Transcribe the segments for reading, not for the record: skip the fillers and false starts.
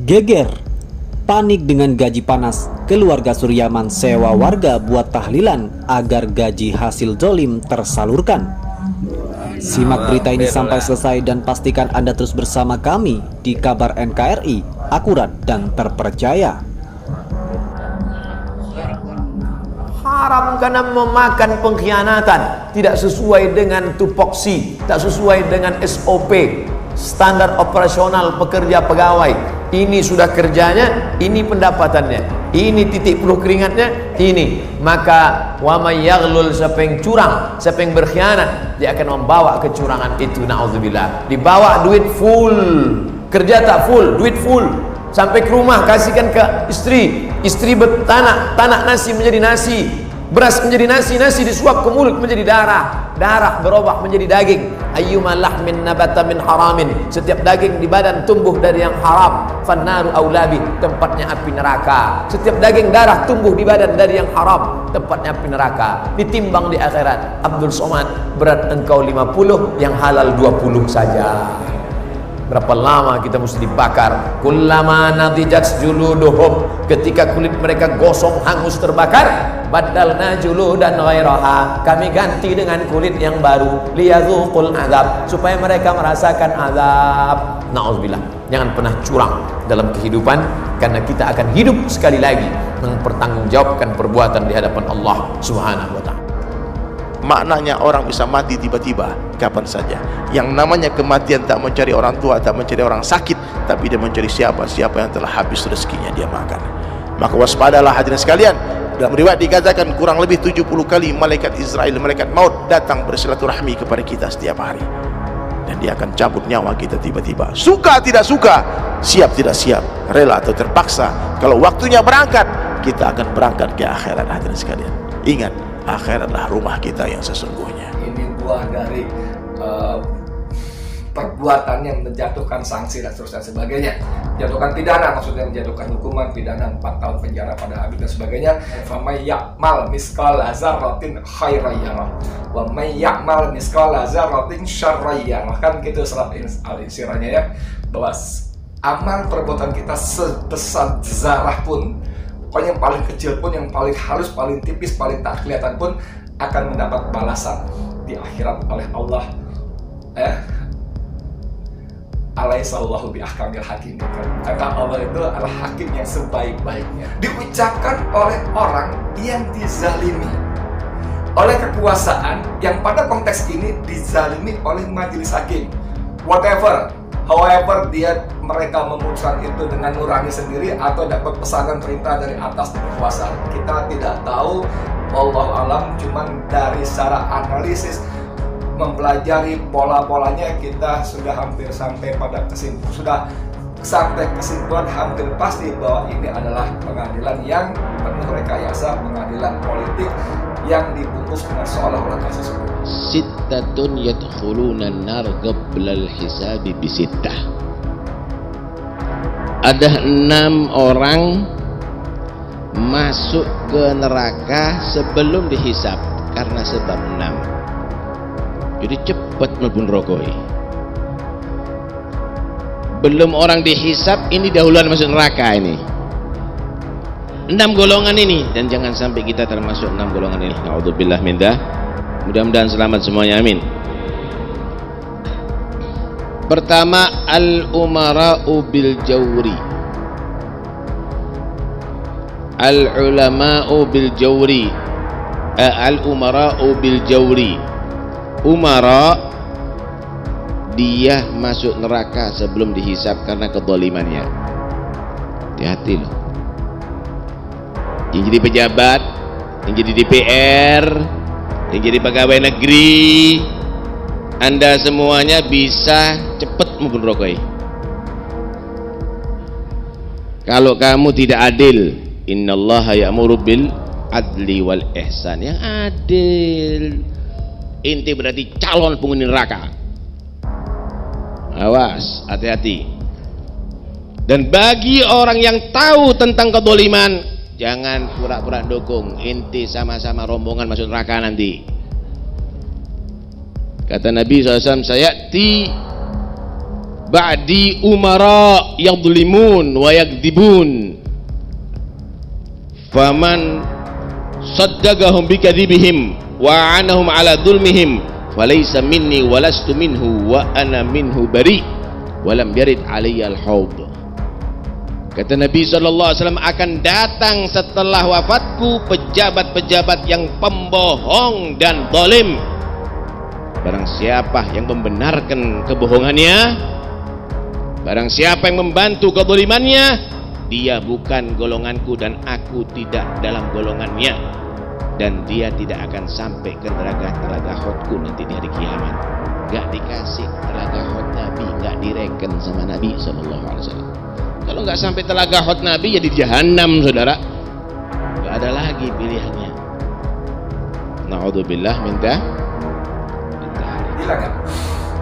Geger, panik dengan gaji panas, keluarga Suryaman sewa warga buat tahlilan agar gaji hasil zolim tersalurkan. Simak berita ini sampai selesai dan pastikan Anda terus bersama kami di Kabar NKRI, akurat dan terpercaya. Haram karena memakan pengkhianatan, tidak sesuai dengan tupoksi, tak sesuai dengan SOP, standar operasional pekerja pegawai. Ini sudah kerjanya, ini pendapatannya, ini titik peluh keringatnya, ini. Maka wa may yaghlul, siapa yang curang, siapa yang berkhianat, dia akan membawa kecurangan itu, naudzubillah. Dibawa duit full, kerja tak full, duit full, sampai ke rumah kasihkan ke istri. Istri bertanak nasi menjadi nasi, beras menjadi nasi, nasi disuap ke mulut menjadi darah, darah berubah menjadi daging. Ayyuma lahmin nabata min haramin, setiap daging di badan tumbuh dari yang haram, fannaru aulabi, tempatnya api neraka. Setiap daging darah tumbuh di badan dari yang haram, tempatnya api neraka. Ditimbang di akhirat, Abdul Somad, berat engkau 50, yang halal 20 saja. Berapa lama kita mesti dibakar? Kullama nadijat juluduhum, ketika kulit mereka gosong hangus terbakar, badalna juludan ghairaha, kami ganti dengan kulit yang baru, liyadzuqul azab, supaya mereka merasakan azab. Nauzubillah. Jangan pernah curang dalam kehidupan, karena kita akan hidup sekali lagi mempertanggungjawabkan perbuatan di hadapan Allah Subhanahu wa taala. Maknanya orang bisa mati tiba-tiba kapan saja. Yang namanya kematian tak mencari orang tua, tak mencari orang sakit, tapi dia mencari siapa yang telah habis rezekinya dia makan. Maka waspadalah hadirin sekalian. Dalam riwayat dikatakan kurang lebih 70 kali malaikat Israel, malaikat maut datang bersilaturahmi kepada kita setiap hari, dan dia akan cabut nyawa kita tiba-tiba. Suka tidak suka, siap tidak siap, rela atau terpaksa, kalau waktunya berangkat, kita akan berangkat ke akhirat. Hadirin sekalian, ingat, akhiratlah rumah kita yang sesungguhnya. Ini buah dari perbuatan yang menjatuhkan sanksi dan seterusnya sebagainya. Jatuhkan pidana, maksudnya menjatuhkan hukuman pidana 4 tahun penjara pada Habib dan sebagainya. Famay ya'mal miskala dzarratin khairan yarah wa may ya'mal miskala dzarratin syarran yarah. Kan gitu surat Al-Insyirahnya ya, bahwa amal perbuatan kita sebesar zarah pun, pokoknya yang paling kecil pun, yang paling halus, paling tipis, paling tak kelihatan pun, akan mendapat balasan di akhirat oleh Allah. Alaihissallahu biahkamil hakim. Karena Allah itu adalah hakim yang sebaik-baiknya. Diucapkan oleh orang yang dizalimi oleh kekuasaan, yang pada konteks ini dizalimi oleh majelis hakim. Whatever, however mereka memutuskan itu dengan nurani sendiri atau dapat pesanan perintah dari atas kekuasaan, kita tidak tahu. Allah alam, cuman dari secara analisis, mempelajari pola-polanya, kita sudah hampir sampai pada kesimpulan hampir pasti bahwa ini adalah pengadilan yang penuh rekayasa, pengadilan politik yang dibungkus dengan seolah-olah kasus hukum. Sittatun yadkhuluna an-nar qabla al-hisabi bisittah. Ada 6 orang masuk ke neraka sebelum dihisab karena sebab 6. Jadi cepat mlebu neraka. Belum orang dihisab, ini dahuluan masuk neraka ini. 6 golongan ini, dan jangan sampai kita termasuk 6 golongan ini. Naudzubillah min dzalik. Mudah-mudahan selamat semuanya, amin. Pertama, al-umara'u bil jawri, al-ulama'u bil jawri, al-umara'u bil jawri. Umara, dia masuk neraka sebelum dihisab karena kezalimannya. Hati-hati loh. Yang jadi pejabat, yang jadi DPR, yang jadi pegawai negeri, Anda semuanya bisa cepat mlebu neraka. Kalau kamu tidak adil, innallaha ya'muru bil adli wal ihsan, yang adil. Inti berarti calon penghuni neraka. Awas, hati-hati. Dan bagi orang yang tahu tentang kezaliman, jangan pura-pura dukung. Inti sama-sama rombongan masuk neraka nanti. Kata Nabi SAW, sayati ba'di umara yadhlimun wa yakdibun faman saddaqahum bikadzibihim wa anahum ala dhulmihim falaysa minni walastu minhu wa ana minhu bari walam yarid alayya al-haud. Kata Nabi SAW, akan datang setelah wafatku pejabat-pejabat yang pembohong dan zalim. Barang siapa yang membenarkan kebohongannya, barang siapa yang membantu kezalimannya, dia bukan golonganku dan aku tidak dalam golongannya, dan dia tidak akan sampai ke telaga Hotku nanti di hari kiamat. Gak dikasih telaga Hot Nabi, gak direken sama Nabi SAW. Kalau nggak sampai telaga Hot Nabi, jadi jahanam, saudara. Nggak ada lagi pilihannya. Na'udzubillah minta. Gila kan?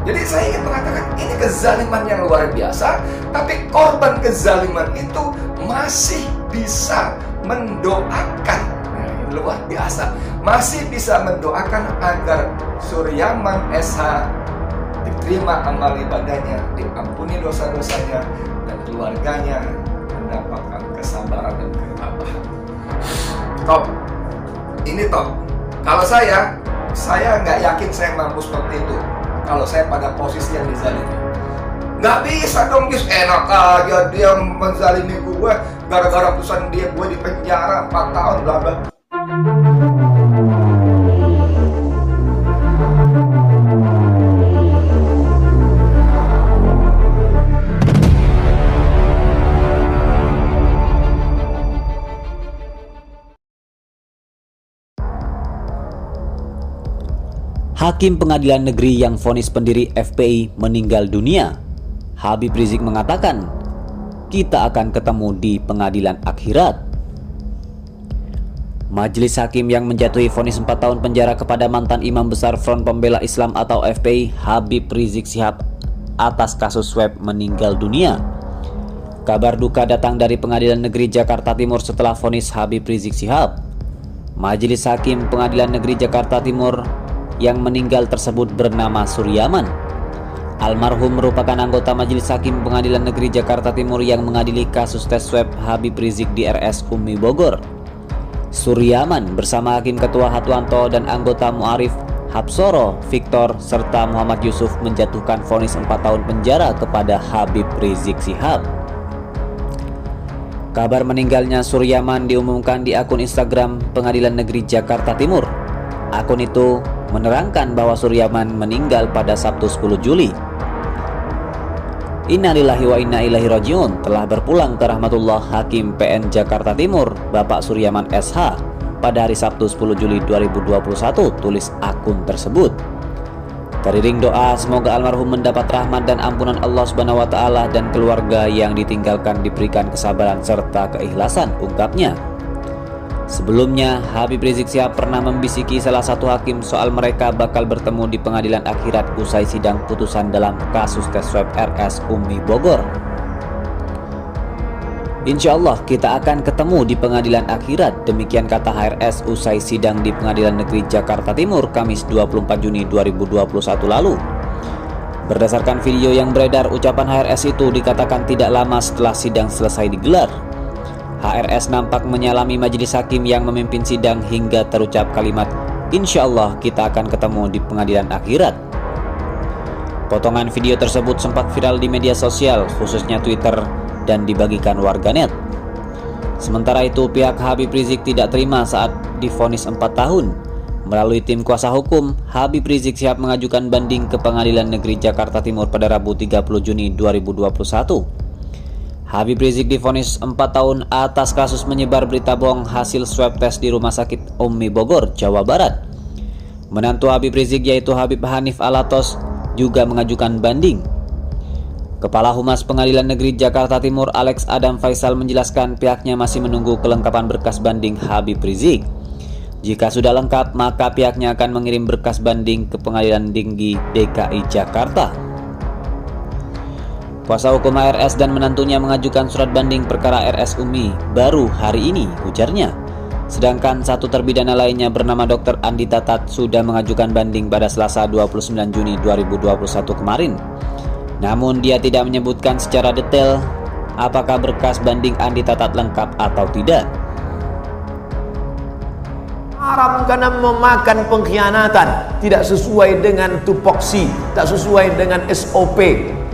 Jadi saya ingin mengatakan ini kezaliman yang luar biasa, tapi korban kezaliman itu masih bisa mendoakan. Nah, ini luar biasa. Masih bisa mendoakan agar Suryaman SH diterima amal ibadahnya, diampuni dosa-dosanya, dan keluarganya mendapatkan kesabaran dan ketabahan. Top, ini top. Kalau saya nggak yakin saya mampu seperti itu. Kalau saya pada posisi yang dizalimi, nggak bisa dong, guys. Enak aja dia menzalimi gue, gara-gara putusan dia gue di penjara 4 tahun, bla bla. Hakim Pengadilan Negeri yang vonis pendiri FPI meninggal dunia, Habib Rizik mengatakan, "Kita akan ketemu di pengadilan akhirat." Majelis Hakim yang menjatuhi vonis 4 tahun penjara kepada mantan Imam Besar Front Pembela Islam atau FPI Habib Rizik Syihab atas kasus swab meninggal dunia. Kabar duka datang dari Pengadilan Negeri Jakarta Timur setelah vonis Habib Rizik Syihab. Majelis Hakim Pengadilan Negeri Jakarta Timur yang meninggal tersebut bernama Suryaman. Almarhum merupakan anggota Majelis Hakim Pengadilan Negeri Jakarta Timur yang mengadili kasus tes swab Habib Rizik di RS Umi Bogor. Suryaman bersama Hakim Ketua Hatwanto dan anggota Mu'arif Habsoro Victor serta Muhammad Yusuf menjatuhkan vonis 4 tahun penjara kepada Habib Rizik Syihab. Kabar meninggalnya Suryaman diumumkan di akun Instagram Pengadilan Negeri Jakarta Timur. Akun itu menerangkan bahwa Suryaman meninggal pada Sabtu 10 Juli. Innalillahi wa inna ilaihi rajiun. Telah berpulang ke rahmatullah Hakim PN Jakarta Timur Bapak Suryaman SH pada hari Sabtu 10 Juli 2021, tulis akun tersebut. Teriring doa semoga almarhum mendapat rahmat dan ampunan Allah Subhanahu wa taala dan keluarga yang ditinggalkan diberikan kesabaran serta keikhlasan, ungkapnya. Sebelumnya, Habib Rizik Syihab pernah membisiki salah satu hakim soal mereka bakal bertemu di pengadilan akhirat usai sidang putusan dalam kasus tes swab RS Umi Bogor. Insya Allah kita akan ketemu di pengadilan akhirat, demikian kata HRS usai sidang di Pengadilan Negeri Jakarta Timur Kamis 24 Juni 2021 lalu. Berdasarkan video yang beredar, ucapan HRS itu dikatakan tidak lama setelah sidang selesai digelar. HRS nampak menyalami majelis hakim yang memimpin sidang hingga terucap kalimat, "Insya Allah kita akan ketemu di pengadilan akhirat." Potongan video tersebut sempat viral di media sosial, khususnya Twitter, dan dibagikan warganet. Sementara itu, pihak Habib Rizik tidak terima saat divonis 4 tahun. Melalui tim kuasa hukum, Habib Rizik Syihab mengajukan banding ke Pengadilan Negeri Jakarta Timur pada Rabu 30 Juni 2021. Habib Rizik divonis 4 tahun atas kasus menyebar berita bohong hasil swab tes di Rumah Sakit Umi Bogor, Jawa Barat. Menantu Habib Rizik yaitu Habib Hanif Alatos juga mengajukan banding. Kepala Humas Pengadilan Negeri Jakarta Timur Alex Adam Faisal menjelaskan pihaknya masih menunggu kelengkapan berkas banding Habib Rizik. Jika sudah lengkap, maka pihaknya akan mengirim berkas banding ke Pengadilan Tinggi DKI Jakarta. Kuasa hukum RS dan menantunya mengajukan surat banding perkara RS Umi baru hari ini, ujarnya. Sedangkan satu terpidana lainnya bernama Dr. Andi Tatat sudah mengajukan banding pada Selasa 29 Juni 2021 kemarin. Namun dia tidak menyebutkan secara detail apakah berkas banding Andi Tatat lengkap atau tidak. Haram karena memakan pengkhianatan, tidak sesuai dengan tupoksi, tak sesuai dengan SOP,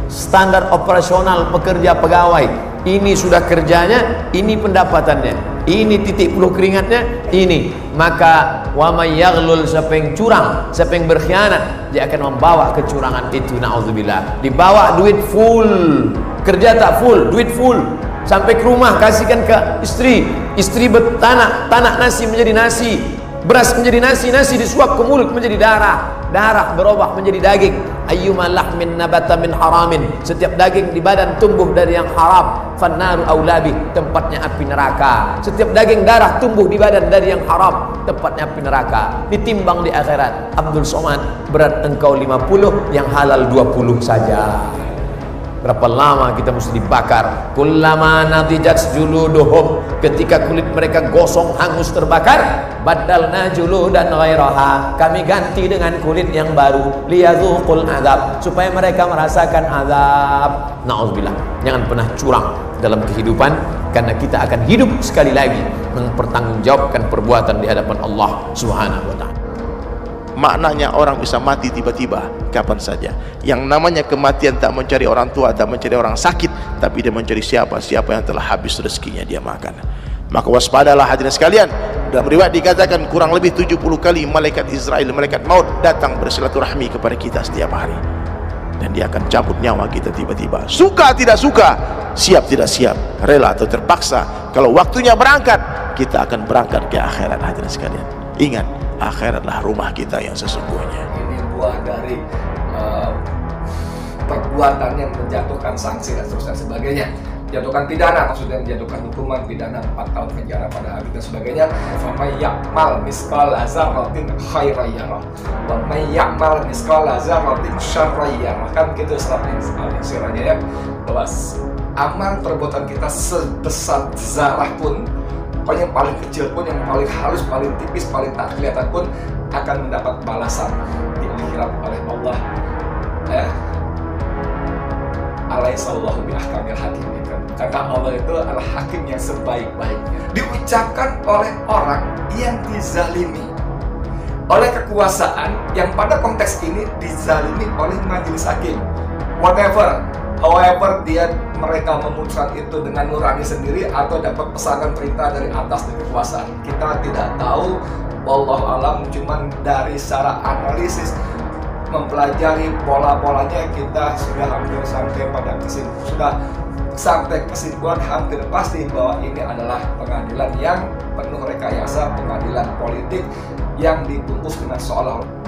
standar operasional pekerja pegawai. Ini sudah kerjanya, ini pendapatannya, ini titik peluh keringatnya, ini. Maka wa may yaghlul, siapa yang curang, siapa yang berkhianat, dia akan membawa kecurangan itu, naudzubillah. Dibawa duit full, kerja tak full, duit full, sampai ke rumah kasihkan ke istri, istri bertanak, tanak nasi menjadi nasi, beras menjadi nasi, nasi disuap ke mulut menjadi darah, darah berubah menjadi daging. Ayyuma lahmin nabata min haramin, setiap daging di badan tumbuh dari yang haram, fannaru aulabi, tempatnya api neraka. Setiap daging darah tumbuh di badan dari yang haram, tempatnya api neraka. Ditimbang di akhirat, Abdul Somad, berat engkau 50, yang halal 20 saja. Berapa lama kita mesti dibakar? Kullama nadijat juluduhum, ketika kulit mereka gosong, hangus, terbakar, badalna juludan ghairaha, kami ganti dengan kulit yang baru, liyadzuqul azab, supaya mereka merasakan azab. Nauzubillah. Jangan pernah curang dalam kehidupan, karena kita akan hidup sekali lagi mempertanggungjawabkan perbuatan di hadapan Allah Subhanahu wa taala. Maknanya orang bisa mati tiba-tiba kapan saja. Yang namanya kematian tak mencari orang tua, tak mencari orang sakit, tapi dia mencari siapa yang telah habis rezekinya dia makan. Maka waspadalah hadirin sekalian. Dalam riwayat dikatakan kurang lebih 70 kali malaikat Israel, malaikat maut datang bersilaturahmi kepada kita setiap hari, dan dia akan cabut nyawa kita tiba-tiba. Suka tidak suka, siap tidak siap, rela atau terpaksa, kalau waktunya berangkat, kita akan berangkat ke akhirat. Hadirin sekalian, ingat, akhiratlah rumah kita yang sesungguhnya. Ini buah dari perbuatan yang menjatuhkan sanksi dan seterusnya sebagainya. Jatuhkan pidana, maksudnya menjatuhkan hukuman pidana 4 tahun penjara pada Habib dan sebagainya. Faman ya'mal misqala dzarratin khairan yarah wa man ya'mal misqala dzarratin syarran yarah. Kan gitu istilahnya ya, bahwa amal perbuatan kita sebesar zarah pun, pokoknya yang paling kecil pun, yang paling halus, paling tipis, paling tak kelihatan pun, akan mendapat balasan di akhirat oleh Allah. Alaihissallahu biahkamil hakim. Karena Allah itu adalah hakim yang sebaik-baiknya. Diucapkan oleh orang yang dizalimi oleh kekuasaan, yang pada konteks ini dizalimi oleh majelis hakim. However mereka memutuskan itu dengan nurani sendiri atau dapat pesanan perintah dari atas dari kekuasaan, kita tidak tahu. Wallahu alam. Cuman dari secara analisis, mempelajari pola-polanya, kita sudah hampir sampai pada kesimpulan hampir pasti bahwa ini adalah pengadilan yang penuh rekayasa, pengadilan politik yang dibungkus dengan seolah-olah